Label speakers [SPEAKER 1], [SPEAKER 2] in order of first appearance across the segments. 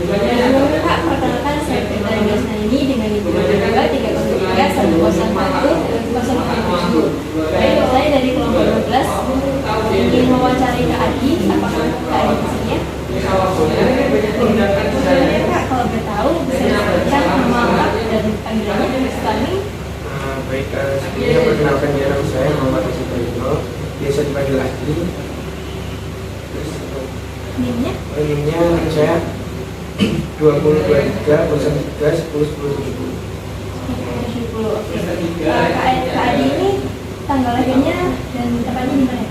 [SPEAKER 1] Sebelumnya Kak, perkenalkan saya Firda Gasna ini dengan ibu kedua 303 101 007. Saya dari kelompok 12 ingin mewawancarai Kak Adi. Apakah Kak Adi di sini ya? Sebelumnya Kak, kalau boleh tahu bisa disebutkan nama lengkap dan panggilannya kami.
[SPEAKER 2] Baik, sebelumnya perkenalkan nama saya Muhammad Rosito, biasa dipanggil Adi.
[SPEAKER 1] NIM-nya?
[SPEAKER 2] NIM-nya saya 2023 03 10 10 70.
[SPEAKER 1] Oke. Kak Adi ini tanggal lahirnya dan tempatnya di mana?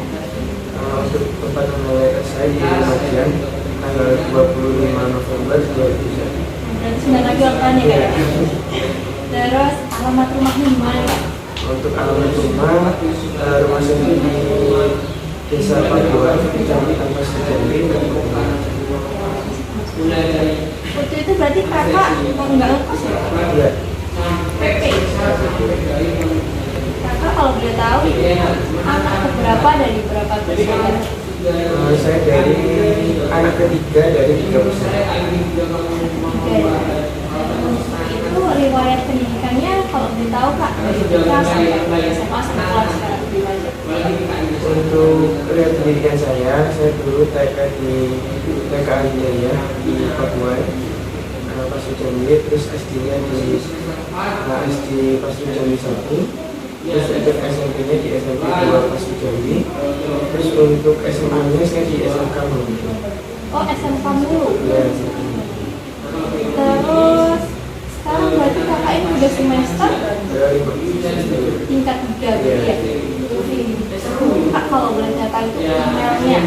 [SPEAKER 2] Untuk tempat tanggal lahir saya di Lumajang tanggal 25 November 2001.
[SPEAKER 1] Berarti sebentar lagi ulang ya Kak? Terus alamat rumahnya di mana Kak?
[SPEAKER 2] Untuk alamat rumah saya itu di Desa Paduan, Kecamatan Pasir Jambi, Kabupaten.
[SPEAKER 1] Waktu itu berarti kakak nggak ngekos ya?
[SPEAKER 2] Iya.
[SPEAKER 1] Oke. Kakak kalau boleh tahu anak keberapa dari berapa bersaudara?
[SPEAKER 2] Saya dari anak ketiga dari 3 bersaudara.
[SPEAKER 1] Itu riwayat pendidikannya kalau boleh tahu Kak dari TK sampai SMA sampai kelas sekarang di Lumajang.
[SPEAKER 2] Untuk riwayat pendidikan saya dulu TK di TK Alia di Paduan, Pasir Jambi, terus SD-nya di SD Pasir Jambi 1, terus untuk SMP-nya di SMP 2 Pasir Jambi, terus untuk SMA-nya saya di SMK Mulu.
[SPEAKER 1] Oh SMK Mulu.
[SPEAKER 2] Ya,
[SPEAKER 1] Terus sekarang berarti kakak ini udah semester tingkat 3 gitu ya? Kak kalau boleh tahu itu emailnya?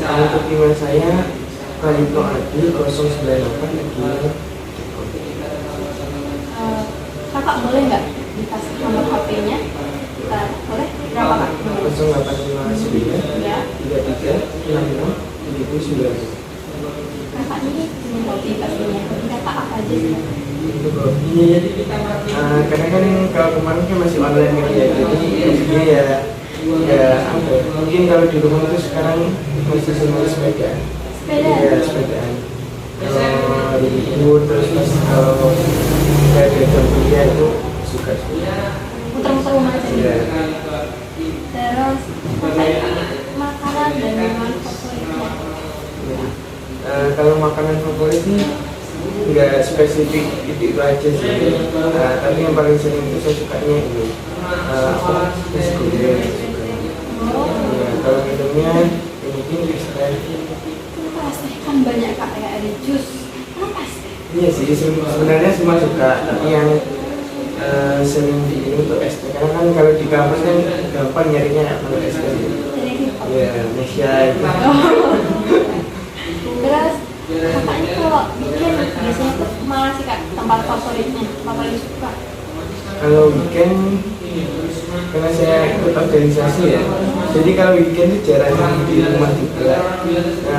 [SPEAKER 2] Untuk email saya kalipnoadi 098
[SPEAKER 1] Kakak boleh nggak dikasih nomor HP-nya? Boleh? Berapa Kak?
[SPEAKER 2] 0859
[SPEAKER 1] Ya.
[SPEAKER 2] 33 66 79.
[SPEAKER 1] Kakak ini punya hobi pastinya. Kakak apa aja sih?
[SPEAKER 2] Untuk hobi, karena kan kalau kemarin kan masih online kan ya, jadi hobinya ya apa ya, mungkin kalau di rumah itu sekarang masih senang sepeda.
[SPEAKER 1] Sepeda?
[SPEAKER 2] Ya, sepedaan. Kalau libur terus pas kalau nggak ada jam kuliah itu suka
[SPEAKER 1] Muter-muter rumah aja.
[SPEAKER 2] ya.
[SPEAKER 1] Terus kakak ini makanan dan minuman favoritnya?
[SPEAKER 2] Kalau makanan favorit sih nggak spesifik itu aja sih, tapi yang paling sering itu saya sukanya ini es gulai. Ya, kalau minumnya mungkin es teh.
[SPEAKER 1] Kenapa teh kan banyak Kak, kayak ada jus. Kenapa teh?
[SPEAKER 2] Iya sih, sebenarnya semua suka, tapi yang sering diminum untuk es teh, karena kan kalau di kampus kan gampang nyarinya kalau es teh.
[SPEAKER 1] Jadi hip-hop.
[SPEAKER 2] Ya, Nesya itu.
[SPEAKER 1] Terus kakak ini kalau bikin biasanya tuh mana sih Kak tempat favoritnya? Apa paling suka?
[SPEAKER 2] Kalau weekend, karena saya ikut organisasi ya, jadi kalau weekend itu jarang di rumah juga.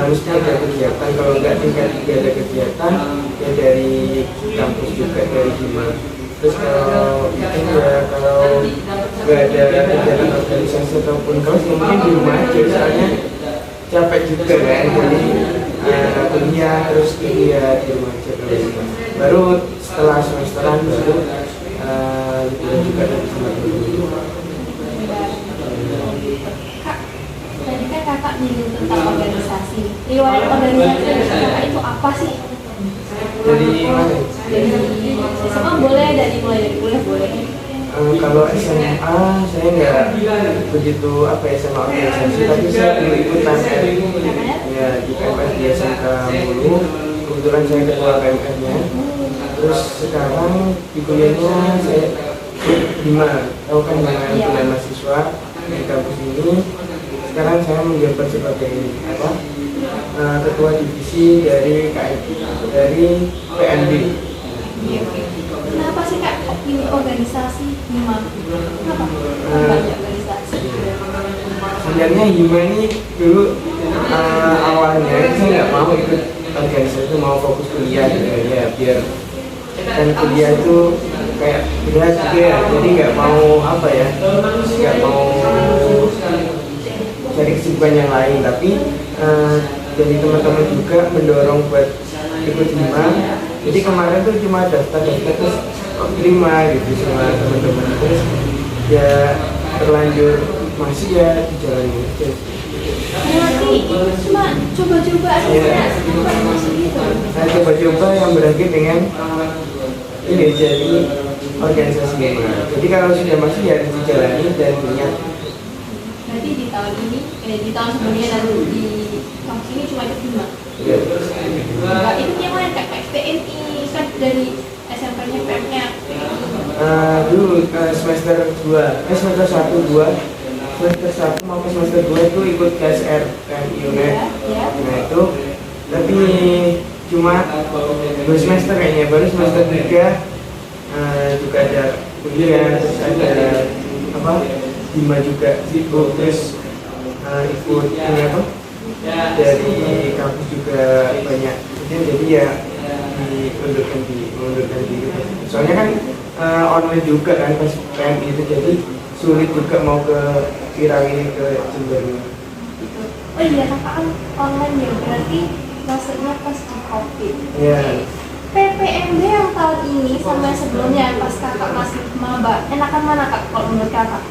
[SPEAKER 2] Mesti ada kegiatan, kalau enggak tinggal ada kegiatan ya dari kampus juga, dari Hima. Terus kalau weekend ya kalau nggak ada kegiatan organisasi ataupun kelas ya mungkin di rumah aja, soalnya capek juga kan, jadi kuliah terus kuliah di rumah aja. Baru setelah semesteran baru liburan juga dari sama dulu.
[SPEAKER 1] Kak, tadi kan kakak nyinggung tentang organisasi. Riwayat organisasi kakak itu apa sih?
[SPEAKER 2] Dari mana?
[SPEAKER 1] Dari SMA boleh, mulai dari kuliah boleh.
[SPEAKER 2] Kalau SMA saya nggak begitu apa ya sama organisasi, tapi saya dulu ikut PMR ya di PMR di SMK Mulu, kebetulan saya ketua PMR-nya. Terus sekarang di kuliahnya saya tahu kan dengan kuliah mahasiswa di kampus ini. Sekarang saya menjabat sebagai ketua divisi dari KIP, dari PNB.
[SPEAKER 1] Kenapa sih Kak kok pilih organisasi Hima? Kenapa? Banyak organisasi.
[SPEAKER 2] Sebenarnya Hima ini dulu awalnya saya nggak mau ikut organisasi, itu mau fokus kuliah gitu ya, biar kan kuliah itu kayak berat gitu ya, jadi nggak mau nggak mau cari kesibukan yang lain, tapi dari teman-teman juga mendorong buat ikut hima. Jadi kemarin tuh cuma daftar terus terima gitu sama teman-teman, terus ya terlanjur masih ya dijalani aja.
[SPEAKER 1] Berarti itu cuma coba-coba aja, bukan masuk gitu.
[SPEAKER 2] Nah, coba-coba yang berakhir dengan ini jadi organisasi hima. Jadi kalau sudah masuk ya harus dijalani dan niat.
[SPEAKER 1] Berarti di tahun ini, di tahun sebelumnya dan di kampus ini cuma ikut hima.
[SPEAKER 2] Ya.
[SPEAKER 1] Enggak ikut yang lain kayak PMI kan dari SMP-nya PM-nya.
[SPEAKER 2] Dulu semester 2, semester 1, 2, semester 1 maupun semester 2 itu ikut KSR PMI UNED.
[SPEAKER 1] Ya.
[SPEAKER 2] Nah itu, tapi cuma 2 semester kayaknya, baru semester 3 juga ada kuliah, terus ada apa, hima juga, terus ikut ini apa, dari kampus juga banyak, jadi ya mengundurkan diri. Soalnya kan online juga kan pas PMI itu, jadi sulit juga mau ke Pirawi ke Jember.
[SPEAKER 1] Oh iya, kakak kan online ya, berarti maksudnya pas di COVID.
[SPEAKER 2] Iya.
[SPEAKER 1] PPMB yang tahun ini sama yang sebelumnya pas kakak masih maba, enakan mana kak kalau menurut kakak?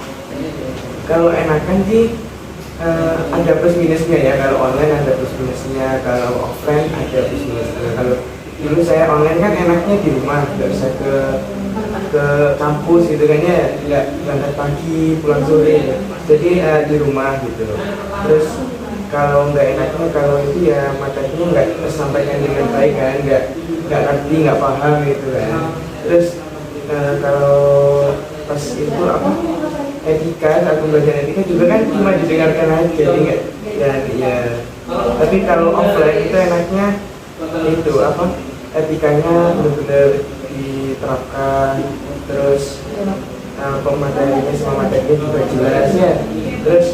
[SPEAKER 2] Kalau enakan sih ada plus minusnya ya. Kalau online ada plus minusnya, kalau offline ada plus minusnya. Kalau dulu saya online kan enaknya di rumah, nggak usah ke kampus gitu kan ya, nggak berangkat pagi pulang sore, jadi di rumah gitu. Terus kalau nggak enaknya, kalau itu ya materinya nggak tersampaikan dengan baik kan, nggak ngerti, nggak paham gitu kan. Terus kalau pas itu apa, etika, aku belajar etika juga kan cuma didengarkan aja, jadi nggak, dan ya. Tapi kalau offline itu enaknya itu apa, etikanya benar-benar diterapkan, terus pematerinya sama materinya juga jelas ya. Terus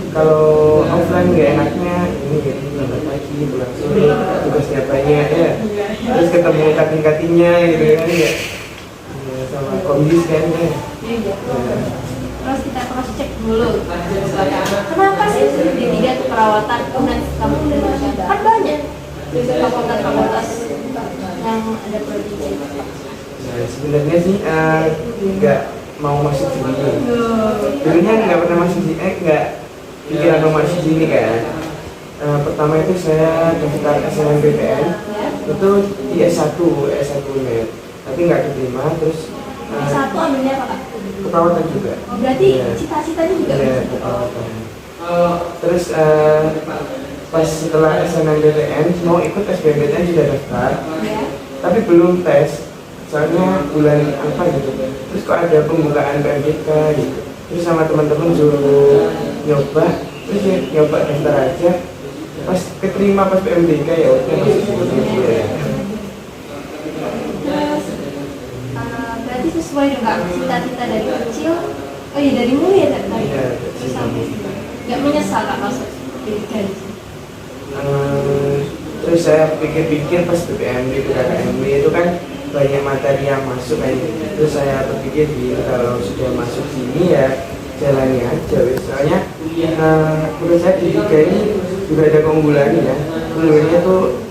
[SPEAKER 2] kalau offline nggak enaknya ini gitu, berangkat pagi pulang sore, tugasnya banyak ya, terus ketemu kating-katingnya gitu kan ya, sama komdis kan ya.
[SPEAKER 1] Terus kita cross check dulu. Kenapa sih di 3 itu perawatan, kemudian kamu kan banyak fakultas yang ada prodi.
[SPEAKER 2] Nah, sebenarnya sih nggak mau masuk sini. Dulunya nggak pernah masuk sini, nggak pikiran mau masuk sini kan. Pertama itu saya daftar SNMPTN, itu di S1 UNED, tapi nggak diterima. Terus
[SPEAKER 1] S1 ambilnya apa kak?
[SPEAKER 2] keperawatan juga.
[SPEAKER 1] Oh, berarti
[SPEAKER 2] Ya.
[SPEAKER 1] cita-citanya juga
[SPEAKER 2] Ya, keperawatan. Terus pas setelah SNMPTN mau ikut SBMPTN sudah daftar,
[SPEAKER 1] ya.
[SPEAKER 2] tapi belum tes, soalnya bulan apa gitu. Terus kok ada pembukaan PMDK gitu, terus sama teman-teman suruh nyoba, terus ya nyoba daftar aja, pas keterima pas PMDK ya udah masuk sini ya.
[SPEAKER 1] Terus berarti sesuai dengan cita-cita dari kecil. Oh iya, dari mulai ya dari
[SPEAKER 2] Iya,
[SPEAKER 1] terus sampai sini. Nggak menyesal kak masuk pendidikan di sini?
[SPEAKER 2] Terus saya pikir-pikir pas PPMB ke KKMB itu kan banyak materi yang masuk kan. Terus saya berpikir kalau sudah masuk sini ya jalani aja wes. Soalnya menurut saya di 3 ini juga ada keunggulannya ya. Keunggulannya tuh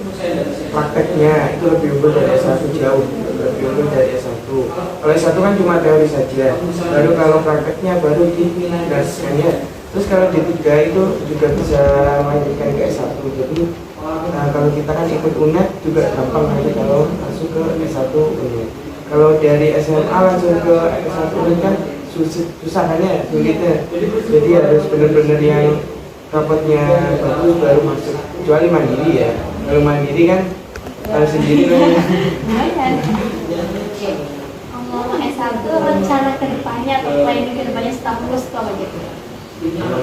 [SPEAKER 2] prakteknya itu lebih unggul dari S1 jauh, lebih unggul dari S1. Kalau S1 kan cuma teori saja, baru kalau prakteknya baru digaskan ya. Terus kalau D3 itu juga bisa melanjutkan ke S1. Jadi kalau kita kan ikut UNED juga gampang nanti kalau masuk ke S1 UNED. Kalau dari SMA langsung ke S1 UNED kan susah kan ya, sulitnya. Jadi harus benar-benar yang rapotnya bagus baru masuk. Kecuali mandiri ya. Kalau mandiri kan harus sendiri kan.
[SPEAKER 1] Lumayan. Ngomong S1 rencana kedepannya atau planning kedepannya setelah lulus itu apa gitu?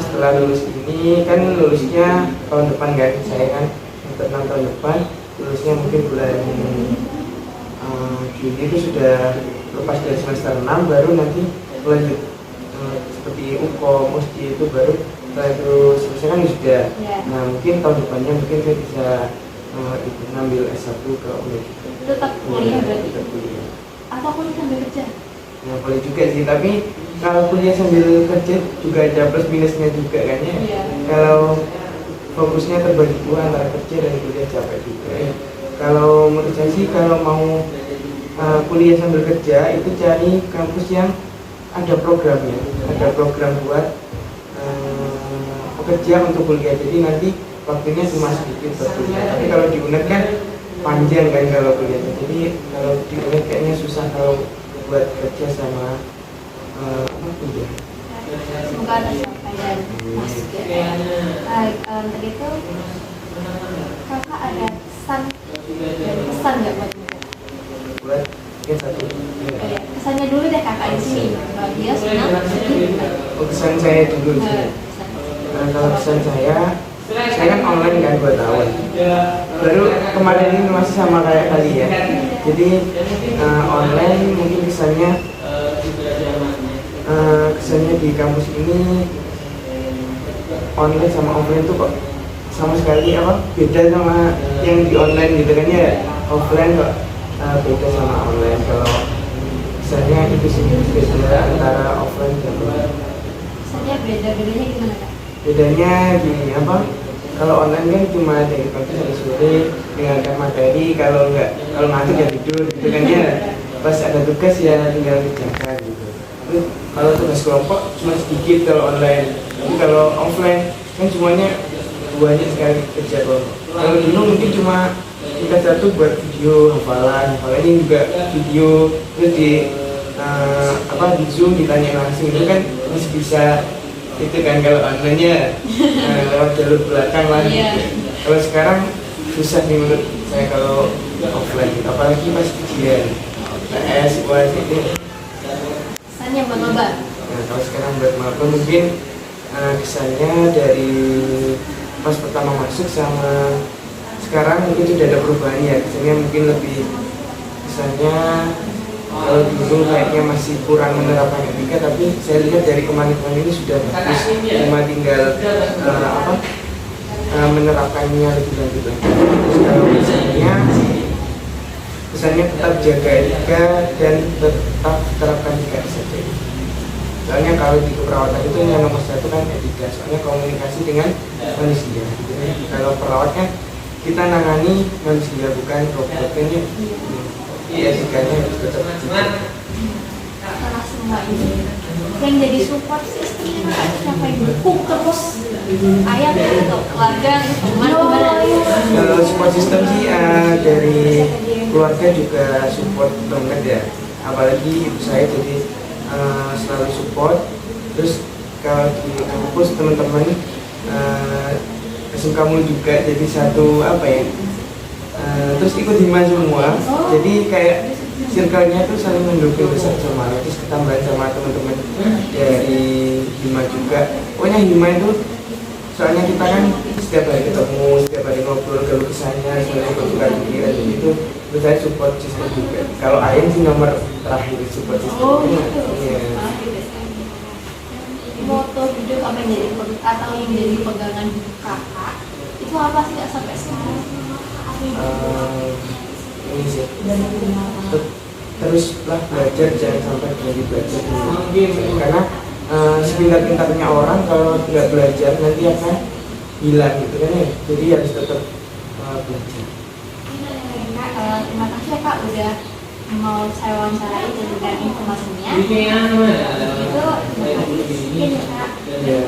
[SPEAKER 2] Setelah lulus ini kan lulusnya tahun depan kan, saya kan untuk 6 tahun depan lulusnya mungkin bulan Juni itu sudah lepas dari semester 6, baru nanti lanjut seperti UKOM, USTI itu baru setelah itu selesai kan sudah. Nah mungkin tahun depannya mungkin saya bisa ngambil S1 ke UNED.
[SPEAKER 1] Tetap kuliah berarti?
[SPEAKER 2] Tetap kuliah.
[SPEAKER 1] Atau kuliah sambil kerja?
[SPEAKER 2] Ya boleh juga sih, tapi kalau kuliah sambil kerja juga ada plus minusnya juga kan ya.
[SPEAKER 1] Iya.
[SPEAKER 2] Kalau fokusnya terbagi dua antara kerja dan kuliah capek juga ya. Kalau menurut saya sih kalau mau kuliah sambil kerja itu cari kampus yang ada programnya, ada program buat pekerja untuk kuliah. Jadi nanti waktunya cuma sedikit buat kuliah. Tapi kalau di UNED kan panjang kan kalau kuliahnya. Jadi kalau di UNED kayaknya susah kalau buat kerja sama kuliah.
[SPEAKER 1] Semoga tercapai dan masuk ya. Tadi itu kakak ada kesan dan pesan nggak buat kita?
[SPEAKER 2] Buat yang satu.
[SPEAKER 1] Ya, kesannya dulu deh kakak di sini. Kalau dia senang, sedih.
[SPEAKER 2] Kesan saya dulu sih. Kalau kesan saya kan online kan 2 tahun. Baru kemarin ini masih sama kayak kali ya. Jadi online mungkin kesannya di kampus ini online sama offline tuh kok sama sekali beda sama yang di online gitu kan ya. Offline kok beda sama online. Kalau kesannya itu sih beda antara offline dan online.
[SPEAKER 1] Kesannya bedanya gimana kak?
[SPEAKER 2] Bedanya gini kalau online kan cuma dari pagi sampai sore dengarkan materi, kalau ngantuk ya tidur gitu kan ya. Pas ada tugas ya tinggal kerjakan gitu. Terus kalau tugas kelompok cuma sedikit kalau online, tapi kalau offline kan semuanya buahnya sekali kerja kelompok. Kalau dulu mungkin cuma kita satu buat video hafalan ini juga video, terus di Zoom ditanya langsung, itu kan masih bisa itu kan kalau online-nya lewat jalur belakang lah. Kalau sekarang susah nih menurut saya kalau offline, apalagi pas ujian PS, UAS itu.
[SPEAKER 1] Kesannya buat maba?
[SPEAKER 2] Nah, kalau sekarang buat maba mungkin kesannya dari pas pertama masuk sama sekarang mungkin sudah ada perubahan ya. Kesannya mungkin lebih kalau dulu kayaknya masih kurang menerapkan etika, tapi saya lihat dari kemarin-kemarin ini sudah bagus, cuma tinggal menerapkannya lebih lanjut lagi. Terus kalau kesannya tetap jaga etika dan tetap terapkan etika saja. Soalnya kalau di keperawatan itu yang nomor 1 kan etika, soalnya komunikasi dengan manusia. Jadi kalau perawat kan kita nangani manusia bukan robot kan ya. Etikanya harus tetap
[SPEAKER 1] setelah semua ini yang jadi support system siapa yang dukung terus ayah atau keluarga teman gimana?
[SPEAKER 2] Kalau support system sih dari keluarga juga support banget ya, apalagi ibu saya jadi selalu support. Terus kalau di kampus teman-teman kasih kamu juga jadi satu terus ikut hima semua, jadi kayak circle-nya tuh saling mendukung bersama. Terus ketambahan sama teman-teman dari hima juga. Pokoknya hima itu soalnya kita kan setiap hari ketemu, setiap hari ngobrol keluh kesahnya, semuanya bertukar pikiran, jadi itu menurut saya support system juga. Kalau Ain sih nomor terakhir support system.
[SPEAKER 1] Moto hidup apa yang jadi pegangan hidup kakak itu apa sih kak sampai sekarang?
[SPEAKER 2] Ini sih teruslah belajar, jangan sampai berhenti belajar karena sepintar-pintarnya orang kalau tidak belajar nanti akan hilang gitu kan ya. Jadi harus tetap belajar.
[SPEAKER 1] Terima kasih ya kak udah mau saya wawancarai dan memberikan informasinya. Itu terima kasih ya kak.
[SPEAKER 2] Ya,